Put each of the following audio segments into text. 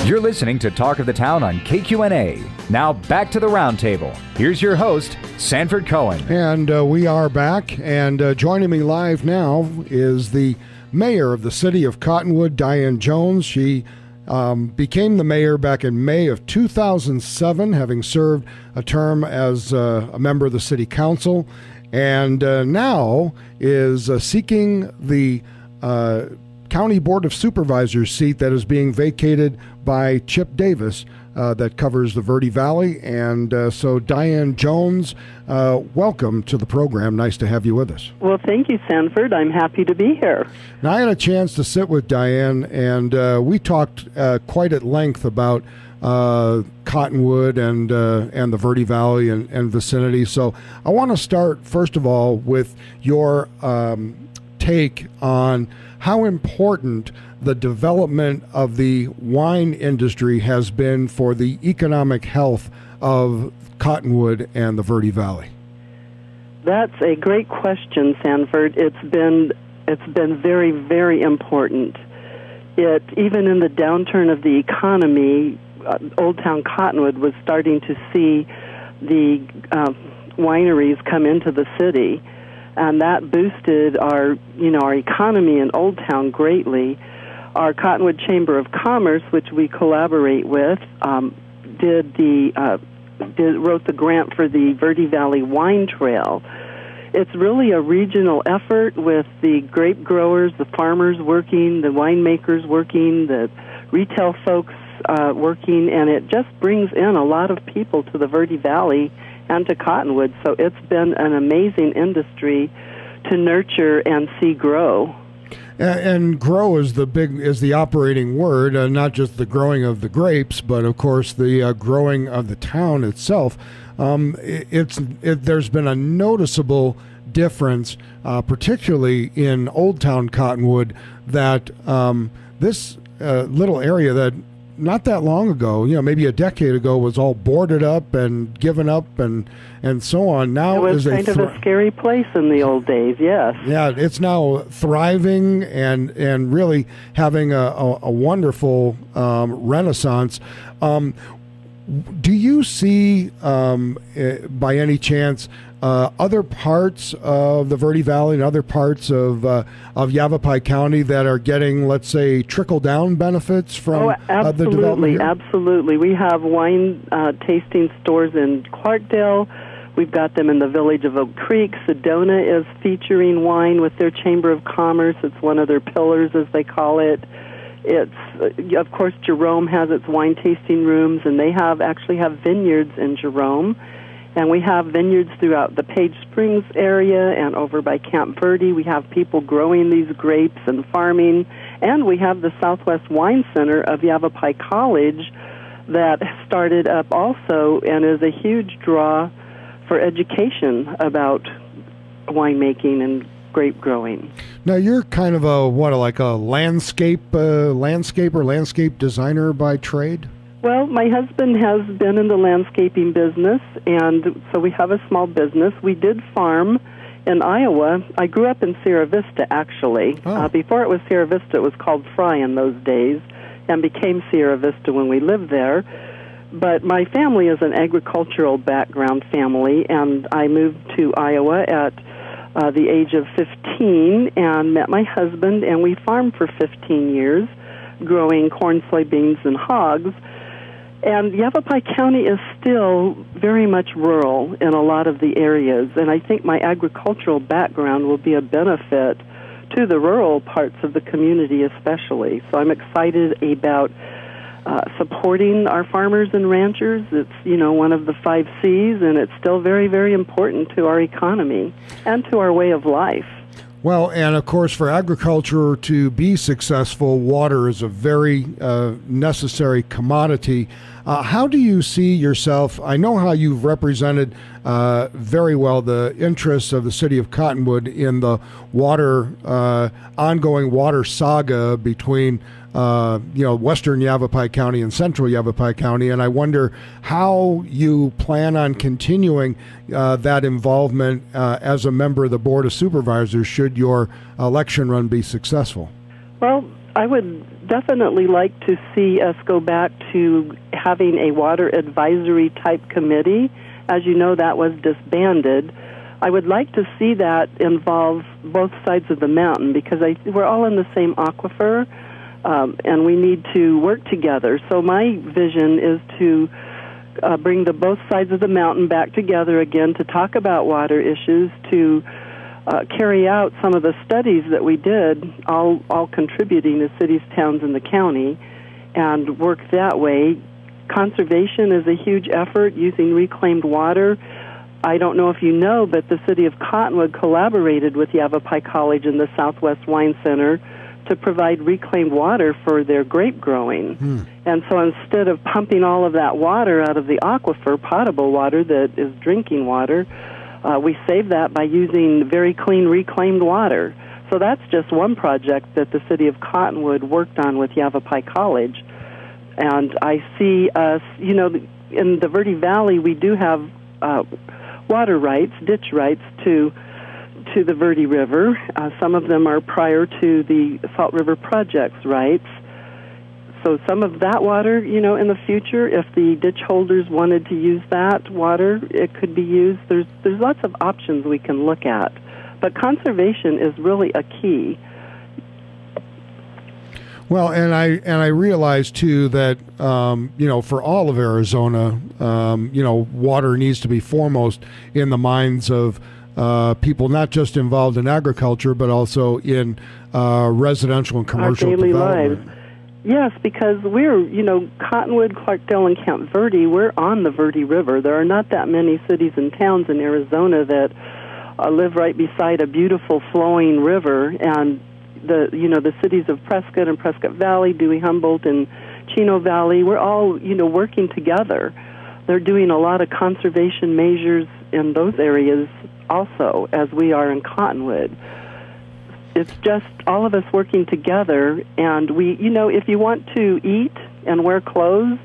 You're listening to Talk of the Town on KQNA. Now back to the roundtable. Here's your host, Sanford Cohen. And we are back, and joining me live now is the mayor of the city of Cottonwood, Diane Joens. She became the mayor back in May of 2007, having served a term as a member of the city council, and now is seeking the County Board of Supervisors seat that is being vacated by Chip Davis that covers the Verde Valley. And so Diane Joens, welcome to the program. Nice to have you with us. Well, thank you, Sanford. I'm happy to be here. Now, I had a chance to sit with Diane, and we talked quite at length about Cottonwood and the Verde Valley and vicinity. So I want to start, first of all, with your take on how important the development of the wine industry has been for the economic health of Cottonwood and the Verde Valley. That's a great question, Sanford. It's been very, very important. Even in the downturn of the economy, Old Town Cottonwood was starting to see the wineries come into the city, and that boosted our economy in Old Town greatly. Our Cottonwood Chamber of Commerce, which we collaborate with, wrote the grant for the Verde Valley Wine Trail. It's really a regional effort with the grape growers, the farmers working, the winemakers working, the retail folks working, and it just brings in a lot of people to the Verde Valley and to Cottonwood. So it's been an amazing industry to nurture and see grow. And grow is the operating word, not just the growing of the grapes, but of course the growing of the town itself. There's been a noticeable difference, particularly in Old Town Cottonwood, that this little area that not that long ago, maybe a decade ago, was all boarded up and given up and so on. Now it was kind of a scary place in the old days, yes. Yeah, it's now thriving and really having a wonderful renaissance. Do you see, by any chance, other parts of the Verde Valley and other parts of Yavapai County that are getting, let's say, trickle-down benefits from the development here? Absolutely. We have wine tasting stores in Clarkdale. We've got them in the village of Oak Creek. Sedona is featuring wine with their Chamber of Commerce. It's one of their pillars, as they call it. It's, of course, Jerome has its wine tasting rooms, and they actually have vineyards in Jerome. And we have vineyards throughout the Page Springs area and over by Camp Verde. We have people growing these grapes and farming. And we have the Southwest Wine Center of Yavapai College that started up also and is a huge draw for education about winemaking and grape growing. Now, you're kind of a landscape designer by trade? Well, my husband has been in the landscaping business, and so we have a small business. We did farm in Iowa. I grew up in Sierra Vista, actually. Oh. Before it was Sierra Vista, it was called Fry in those days, and became Sierra Vista when we lived there. But my family is an agricultural background family, and I moved to Iowa at the age of 15 and met my husband, and we farmed for 15 years, growing corn, soybeans, and hogs. And Yavapai County is still very much rural in a lot of the areas, and I think my agricultural background will be a benefit to the rural parts of the community especially. So I'm excited about supporting our farmers and ranchers. It's, one of the 5 C's, and it's still very, very important to our economy and to our way of life. Well, and of course, for agriculture to be successful, water is a very necessary commodity. How do you see yourself? I know how you've represented very well the interests of the city of Cottonwood in the ongoing water saga between western Yavapai County and central Yavapai County, and I wonder how you plan on continuing that involvement as a member of the Board of Supervisors should your election run be successful. Well, I would definitely like to see us go back to having a water advisory type committee. As you know, that was disbanded. I would like to see that involve both sides of the mountain, because we're all in the same aquifer, and we need to work together. So my vision is to bring both sides of the mountain back together again to talk about water issues, to carry out some of the studies that we did, all contributing to cities, towns, and the county, and work that way. Conservation is a huge effort using reclaimed water. I don't know if you know, but the city of Cottonwood collaborated with Yavapai College and the Southwest Wine Center to provide reclaimed water for their grape growing. And so instead of pumping all of that water out of the aquifer, potable water that is drinking water, we save that by using very clean reclaimed water. So that's just one project that the city of Cottonwood worked on with Yavapai College. And I see us, in the Verde Valley, we do have water rights, ditch rights to the Verde River. Some of them are prior to the Salt River Project's rights. So some of that water, in the future, if the ditch holders wanted to use that water, it could be used. There's lots of options we can look at. But conservation is really a key. Well, and I realize too that for all of Arizona, water needs to be foremost in the minds of people not just involved in agriculture, but also in residential and commercial our daily development. Lives. Yes, because we're, Cottonwood, Clarkdale, and Camp Verde, we're on the Verde River. There are not that many cities and towns in Arizona that live right beside a beautiful flowing river, and the cities of Prescott and Prescott Valley, Dewey Humboldt, and Chino Valley, we're all, working together. They're doing a lot of conservation measures in those areas also, as we are in Cottonwood. It's just all of us working together, and we, if you want to eat and wear clothes,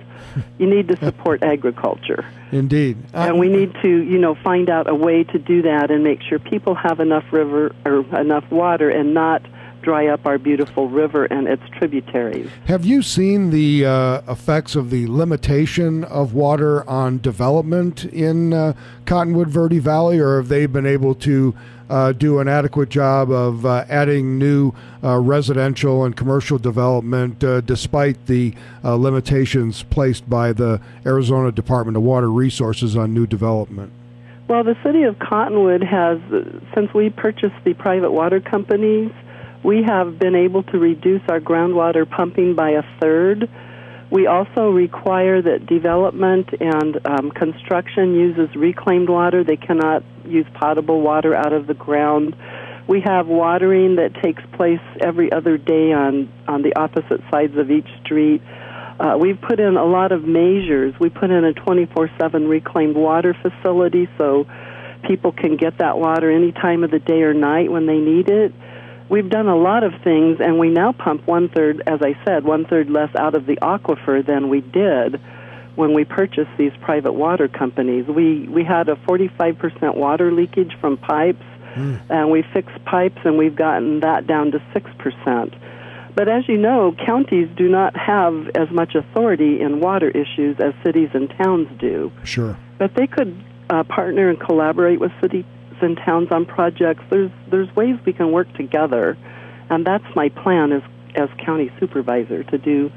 you need to support agriculture. Indeed. And we need to, find out a way to do that and make sure people have enough enough water and not dry up our beautiful river and its tributaries. Have you seen the effects of the limitation of water on development in Cottonwood Verde Valley, or have they been able to do an adequate job of adding new residential and commercial development despite the limitations placed by the Arizona Department of Water Resources on new development? Well, the city of Cottonwood has, since we purchased the private water companies, we have been able to reduce our groundwater pumping by a third. We also require that development and construction uses reclaimed water. They cannot use potable water out of the ground. We have watering that takes place every other day on the opposite sides of each street. We've put in a lot of measures. We put in a 24/7 reclaimed water facility so people can get that water any time of the day or night when they need it. We've done a lot of things, and we now pump one-third, as I said, one-third less out of the aquifer than we did when we purchased these private water companies. We had a 45% water leakage from pipes, and we fixed pipes, and we've gotten that down to 6%. But as you know, counties do not have as much authority in water issues as cities and towns do. Sure. But they could partner and collaborate with cities and towns on projects. There's ways we can work together, and that's my plan as county supervisor to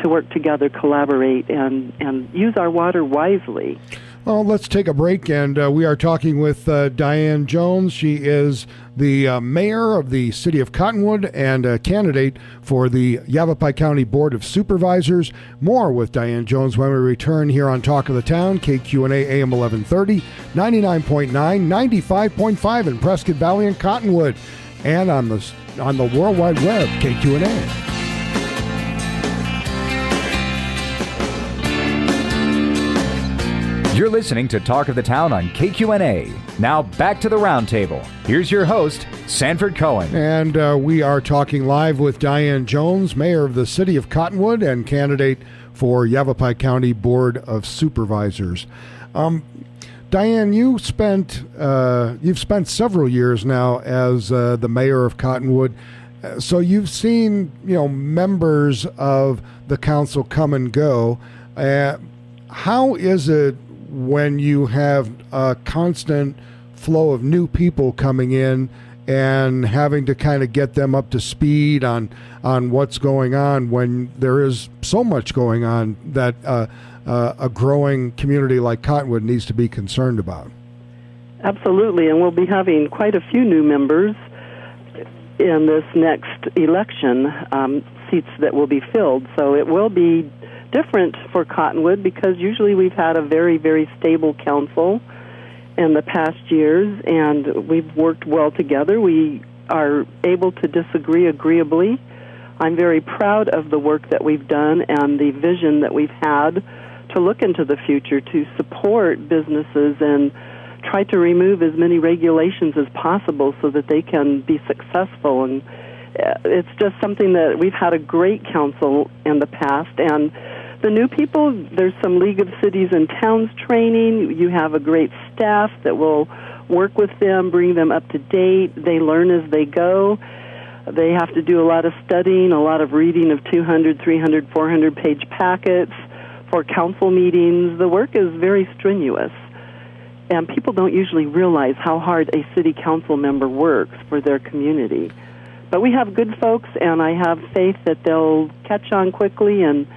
work together, collaborate, and use our water wisely. Well, let's take a break, and we are talking with Diane Joens. She is the mayor of the city of Cottonwood and a candidate for the Yavapai County Board of Supervisors. More with Diane Joens when we return here on Talk of the Town, KQNA AM 1130, 99.9, 95.5 in Prescott Valley and Cottonwood, and on the World Wide Web, KQNA. You're listening to Talk of the Town on KQNA. Now back to the roundtable. Here's your host, Sanford Cohen. And we are talking live with Diane Joens, mayor of the city of Cottonwood and candidate for Yavapai County Board of Supervisors. Diane, you've spent several years now as the mayor of Cottonwood. So you've seen, members of the council come and go. How is it when you have a constant flow of new people coming in and having to kind of get them up to speed on what's going on when there is so much going on that a growing community like Cottonwood needs to be concerned about? Absolutely, and we'll be having quite a few new members in this next election, seats that will be filled. So it will be different for Cottonwood because usually we've had a very, very stable council in the past years, and we've worked well together. We are able to disagree agreeably. I'm very proud of the work that we've done and the vision that we've had to look into the future to support businesses and try to remove as many regulations as possible so that they can be successful. And it's just something that we've had a great council in the past. And the new people, there's some League of Cities and Towns training. You have a great staff that will work with them, bring them up to date. They learn as they go. They have to do a lot of studying, a lot of reading of 200, 300, 400-page packets for council meetings. The work is very strenuous. And people don't usually realize how hard a city council member works for their community. But we have good folks, and I have faith that they'll catch on quickly and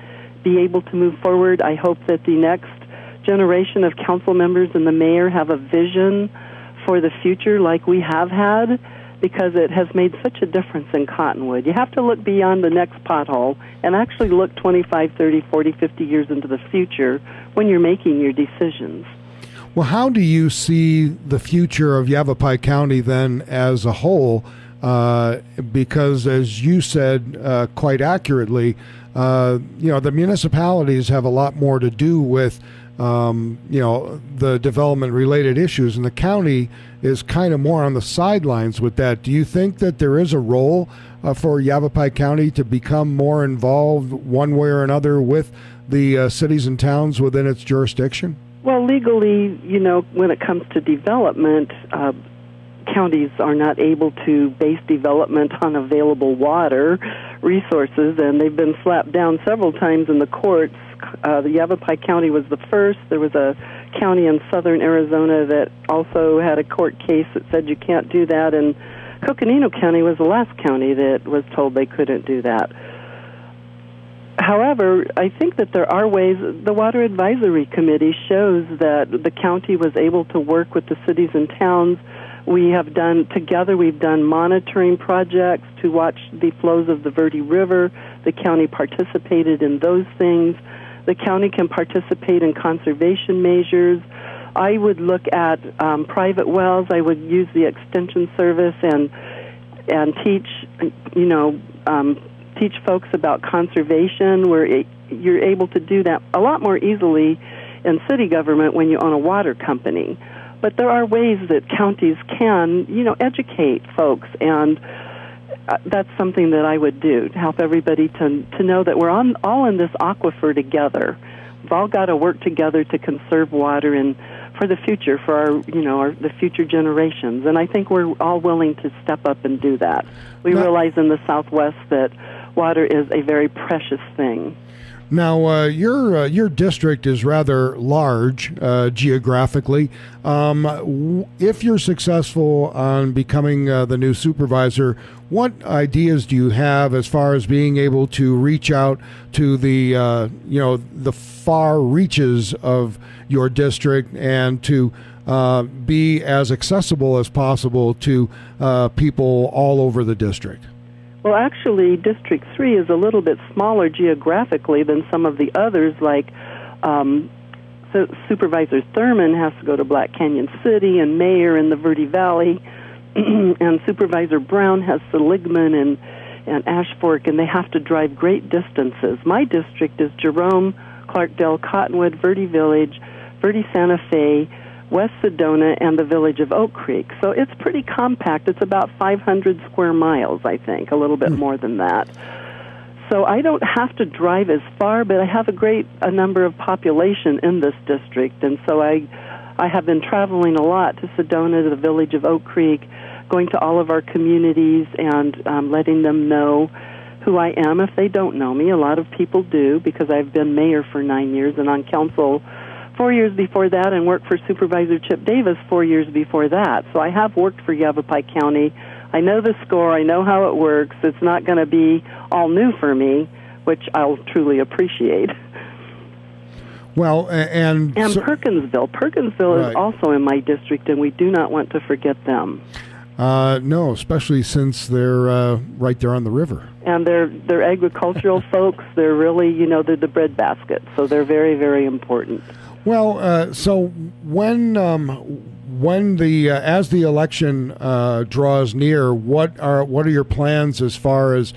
be able to move forward. I hope that the next generation of council members and the mayor have a vision for the future like we have had, because it has made such a difference in Cottonwood. You have to look beyond the next pothole and actually look 25, 30, 40, 50 years into the future when you're making your decisions. Well, how do you see the future of Yavapai County then as a whole? Because as you said quite accurately, the municipalities have a lot more to do with, the development-related issues, and the county is kind of more on the sidelines with that. Do you think that there is a role for Yavapai County to become more involved one way or another with the cities and towns within its jurisdiction? Well, legally, when it comes to development, counties are not able to base development on available water resources, and they've been slapped down several times in the courts. The Yavapai County was the first. There was a county in southern Arizona that also had a court case that said you can't do that, and Coconino County was the last county that was told they couldn't do that. However, I think that there are ways. The Water Advisory Committee shows that the county was able to work with the cities and towns. We've done monitoring projects to watch the flows of the Verde River. The county participated in those things. The county can participate in conservation measures. I would look at private wells. I would use the Extension Service and teach folks about conservation, where you're able to do that a lot more easily in city government when you own a water company. But there are ways that counties can, educate folks, and that's something that I would do, to help everybody to know that we're all in this aquifer together. We've all got to work together to conserve water and for the future, for the future generations. And I think we're all willing to step up and do that. We realize in the Southwest that water is a very precious thing. Now, your district is rather large geographically. If you're successful on becoming the new supervisor, what ideas do you have as far as being able to reach out to the far reaches of your district and to be as accessible as possible to people all over the district? Well, actually, District 3 is a little bit smaller geographically than some of the others, like Supervisor Thurman has to go to Black Canyon City and Mayor in the Verde Valley, and Supervisor Brown has Seligman and Ash Fork, and they have to drive great distances. My district is Jerome, Clarkdale, Cottonwood, Verde Village, Verde Santa Fe, West Sedona, and the village of Oak Creek. So it's pretty compact. It's about 500 square miles, I think, a little bit more than that. So I don't have to drive as far, but I have a number of population in this district, and so I have been traveling a lot to Sedona, to the village of Oak Creek, going to all of our communities and letting them know who I am if they don't know me. A lot of people do, because I've been mayor for 9 years and on council 4 years before that, and worked for Supervisor Chip Davis 4 years before that. So I have worked for Yavapai County. I know the score. I know how it works. It's not going to be all new for me, which I'll truly appreciate. Well, and Perkinsville. Perkinsville is also in my district, and we do not want to forget them. No, especially since they're right there on the river. And they're agricultural folks. They're really, they're the breadbasket. So they're very, very important. Well, so when the as the election draws near, what are your plans as far as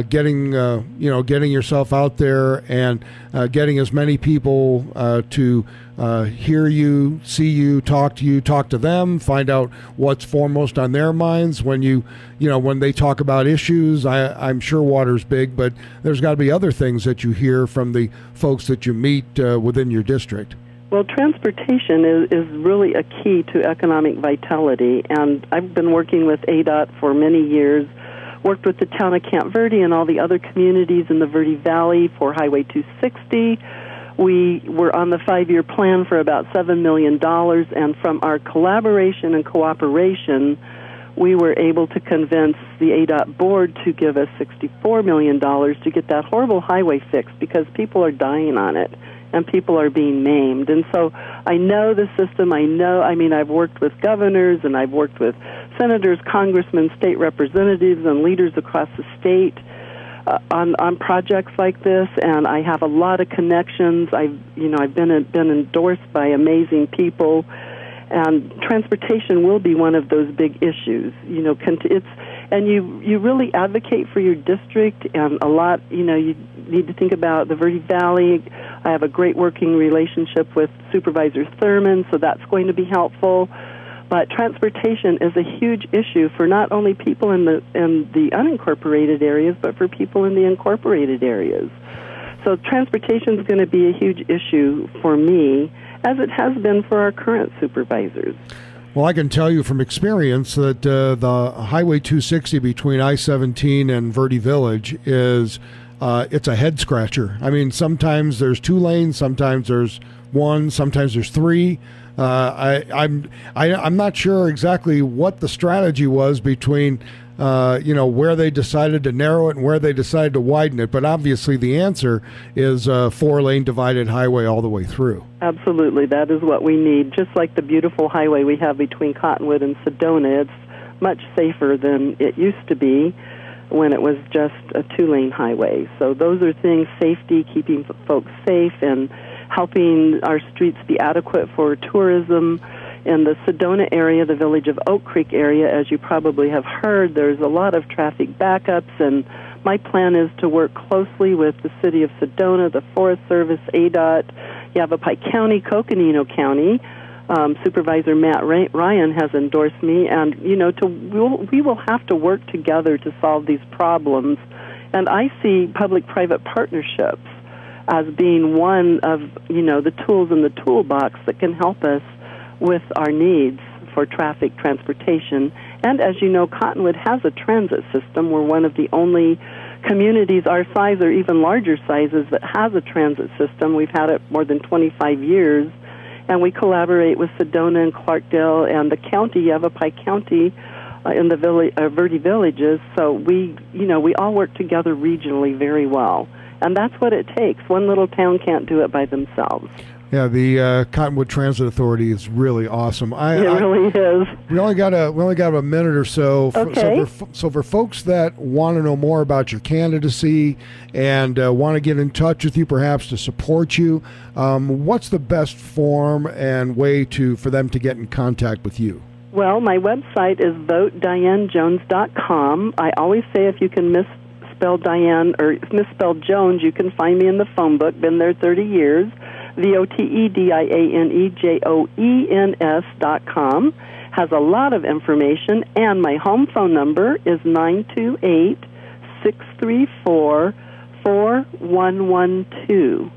getting yourself out there and getting as many people to hear you, see you, talk to them, find out what's foremost on their minds when when they talk about issues? I'm sure water's big, but there's got to be other things that you hear from the folks that you meet within your district. Well, transportation is really a key to economic vitality, and I've been working with ADOT for many years, worked with the town of Camp Verde and all the other communities in the Verde Valley for Highway 260. We were on the 5-year plan for about $7 million, and from our collaboration and cooperation, we were able to convince the ADOT board to give us $64 million to get that horrible highway fixed, because people are dying on it and people are being maimed. And so I know the system. I've worked with governors, and I've worked with senators, congressmen, state representatives, and leaders across the state on projects like this, and I have a lot of connections. I've been endorsed by amazing people, and transportation will be one of those big issues. You really advocate for your district, and a lot. You need to think about the Verde Valley. I have a great working relationship with Supervisor Thurman, so that's going to be helpful. But transportation is a huge issue for not only people in the unincorporated areas, but for people in the incorporated areas. So transportation is going to be a huge issue for me, as it has been for our current supervisors. Well, I can tell you from experience that the Highway 260 between I-17 and Verde Village is it's a head scratcher. I mean, sometimes there's 2 lanes, sometimes there's 1, sometimes there's 3. I'm not sure exactly what the strategy was between where they decided to narrow it and where they decided to widen it, but obviously the answer is a 4-lane divided highway all the way through. Absolutely, that is what we need. Just like the beautiful highway we have between Cottonwood and Sedona, it's much safer than it used to be when it was just a 2-lane highway. So those are things: safety, keeping folks safe, and helping our streets be adequate for tourism. In the Sedona area, the village of Oak Creek area, as you probably have heard, there's a lot of traffic backups, and my plan is to work closely with the city of Sedona, the Forest Service, ADOT, Yavapai County, Coconino County. Supervisor Matt Ryan has endorsed me, and we will have to work together to solve these problems. And I see public-private partnerships as being one of the tools in the toolbox that can help us with our needs for traffic transportation. And as you know, Cottonwood has a transit system. We're one of the only communities our size or even larger sizes that has a transit system. We've had it more than 25 years, and we collaborate with Sedona and Clarkdale and the county, Yavapai County, in the Verde Villages. So we all work together regionally very well. And that's what it takes. One little town can't do it by themselves. Yeah, the Cottonwood Transit Authority is really awesome. It really is. We only got a minute or so. Okay. So for folks that want to know more about your candidacy and want to get in touch with you, perhaps to support you, what's the best form and way for them to get in contact with you? Well, my website is votedianejoens.com. I always say if you can misspell Diane or misspell Jones, you can find me in the phone book. Been there 30 years. VOTEDIANEJOENS.com has a lot of information, and my home phone number is 928-634-4112.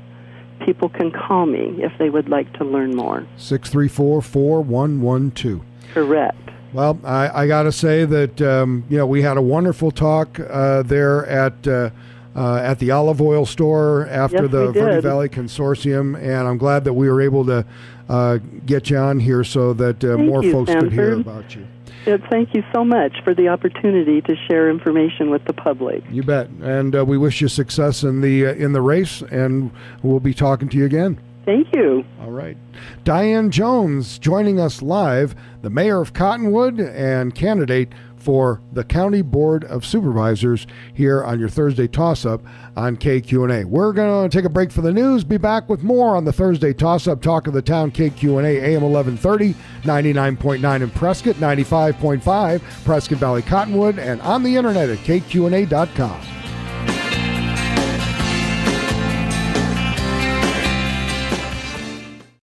People can call me if they would like to learn more. 634-4112. Correct. Well, I got to say that we had a wonderful talk there at the olive oil store after the Verde Valley Consortium, and I'm glad that we were able to get you on here so that more folks could hear about you. Thank you so much for the opportunity to share information with the public. You bet, and we wish you success in the race, and we'll be talking to you again. Thank you. All right. Diane Joens joining us live, the mayor of Cottonwood and candidate for the County Board of Supervisors here on your Thursday Toss-Up on KQNA. We're going to take a break for the news, be back with more on the Thursday Toss-Up, Talk of the Town, KQNA, AM 1130, 99.9 in Prescott, 95.5, Prescott Valley Cottonwood, and on the internet at kqna.com.